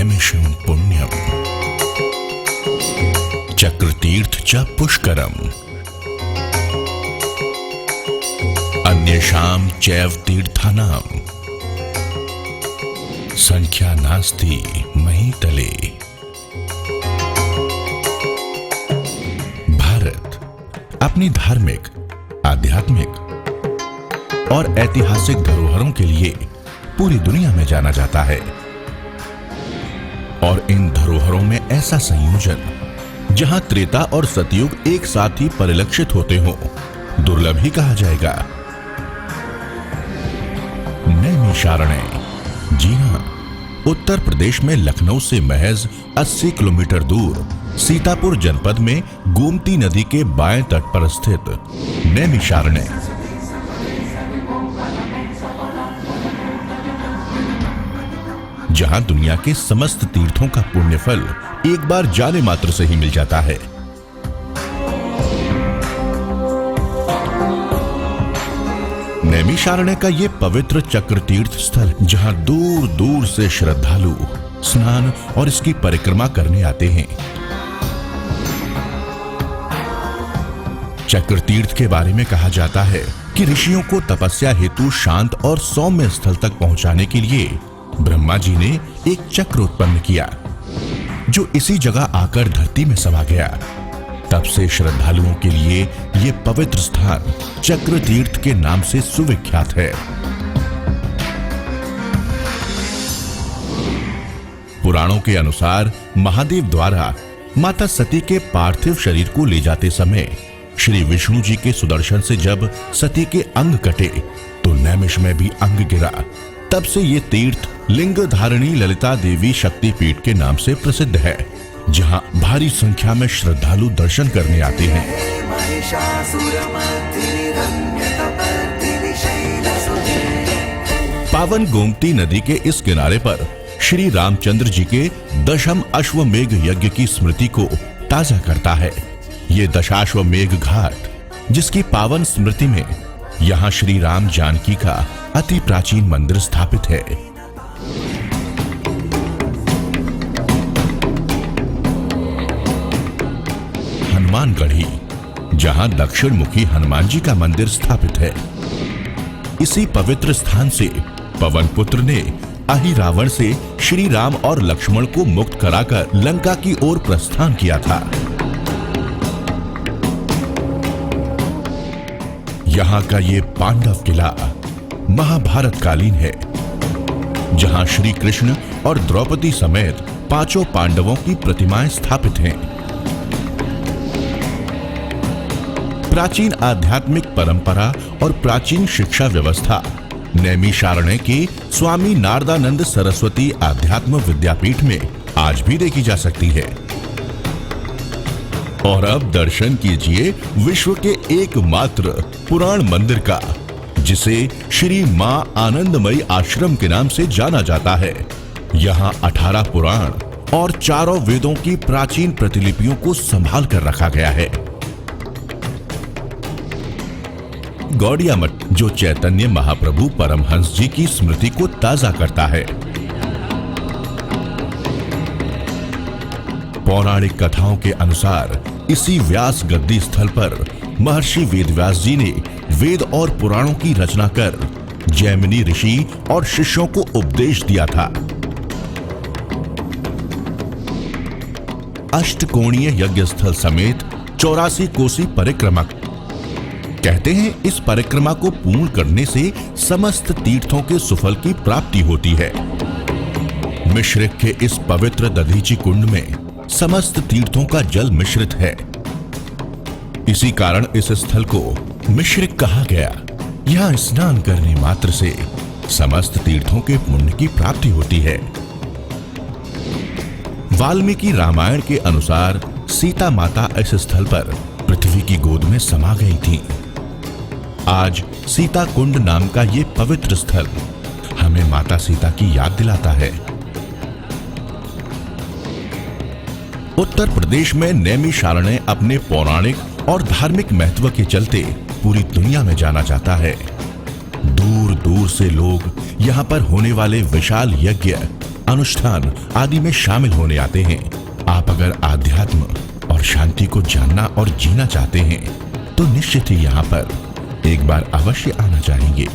नैमिषं पुण्यम चक्रतीर्थ च पुष्करम अन्येषां चैव तीर्थानां संख्या नास्ति महीतले। भारत अपनी धार्मिक, आध्यात्मिक और ऐतिहासिक धरोहरों के लिए पूरी दुनिया में जाना जाता है और इन धरोहरों में ऐसा संयोजन जहां त्रेता और सतयुग एक साथ ही परिलक्षित होते हों दुर्लभ ही कहा जाएगा। नैमिषारण्य, जी हां, उत्तर प्रदेश में लखनऊ से महज 80 किलोमीटर दूर सीतापुर जनपद में गोमती नदी के बाएं तट पर स्थित नैमिषारण्य जहां दुनिया के समस्त तीर्थों का पुण्य फल एक बार जाने मात्र से ही मिल जाता है। नैमिषारण्य का ये पवित्र चक्र तीर्थ स्थल जहां दूर दूर से श्रद्धालु स्नान और इसकी परिक्रमा करने आते हैं। चक्र तीर्थ के बारे में कहा जाता है कि ऋषियों को तपस्या हेतु शांत और सौम्य स्थल तक पहुंचाने के लिए ब्रह्मा जी ने एक चक्र उत्पन्न किया जो इसी जगह आकर धरती में समा गया। तब से श्रद्धालुओं के लिए यह पवित्र स्थान चक्र तीर्थ के नाम से सुविख्यात है। पुराणों के अनुसार महादेव द्वारा माता सती के पार्थिव शरीर को ले जाते समय श्री विष्णु जी के सुदर्शन से जब सती के अंग कटे तो नैमिष में भी अंग गिरा। तब से ये तीर्थ लिंग धारिणी ललिता देवी शक्तिपीठ के नाम से प्रसिद्ध है जहां भारी संख्या में श्रद्धालु दर्शन करने आते हैं। पावन गोमती नदी के इस किनारे पर श्री रामचंद्र जी के दशम अश्वमेघ यज्ञ की स्मृति को ताजा करता है। ये दशाश्वमेघ घाट जिसकी पावन स्मृति में यहाँ श्री राम जानकी का अति प्राचीन मंदिर स्थापित है। हनुमानगढ़ी जहां दक्षिण मुखी हनुमान जी का मंदिर स्थापित है। इसी पवित्र स्थान से पवन पुत्र ने अहिरावण से श्री राम और लक्ष्मण को मुक्त कराकर लंका की ओर प्रस्थान किया था। यहाँ का ये पांडव किला महाभारत कालीन है जहां श्री कृष्ण और द्रौपदी समेत पांचों पांडवों की प्रतिमाएं स्थापित हैं। प्राचीन आध्यात्मिक परंपरा और प्राचीन शिक्षा व्यवस्था नैमिषारण्य के स्वामी नारदानंद सरस्वती आध्यात्म विद्यापीठ में आज भी देखी जा सकती है। और अब दर्शन कीजिए विश्व के एकमात्र पुराण मंदिर का जिसे श्री मां आनंदमयी आश्रम के नाम से जाना जाता है। यहाँ 18 पुराण और चारों वेदों की प्राचीन प्रतिलिपियों को संभाल कर रखा गया है। गौड़िया मठ जो चैतन्य महाप्रभु परमहंस जी की स्मृति को ताजा करता है। पौराणिक कथाओं के अनुसार इसी व्यास गद्दी स्थल पर महर्षि वेदव्यास जी ने वेद और पुराणों की रचना कर जैमिनी ऋषि और शिष्यों को उपदेश दिया था। अष्टकोणीय यज्ञ स्थल समेत 84 कोसी परिक्रमा। कहते हैं इस परिक्रमा को पूर्ण करने से समस्त तीर्थों के सुफल की प्राप्ति होती है। मिश्रिक के इस पवित्र दधीची कुंड में समस्त तीर्थों का जल मिश्रित है। इसी कारण इस स्थल को मिश्रिक कहा गया। यहाँ स्नान करने मात्र से समस्त तीर्थों के पुण्य की प्राप्ति होती है। वाल्मीकि रामायण के अनुसार सीता माता इस स्थल पर पृथ्वी की गोद में समा गई थीं। आज सीता कुंड नाम का ये पवित्र स्थल हमें माता सीता की याद दिलाता है। उत्तर प्रदेश में नैमिषारण्य अपने पौराणिक और धार्मिक महत्व के चलते पूरी दुनिया में जाना जाता है। दूर दूर से लोग यहाँ पर होने वाले विशाल यज्ञ अनुष्ठान आदि में शामिल होने आते हैं। आप अगर आध्यात्म और शांति को जानना और जीना चाहते हैं तो निश्चित ही यहाँ पर एक बार अवश्य आना चाहेंगे।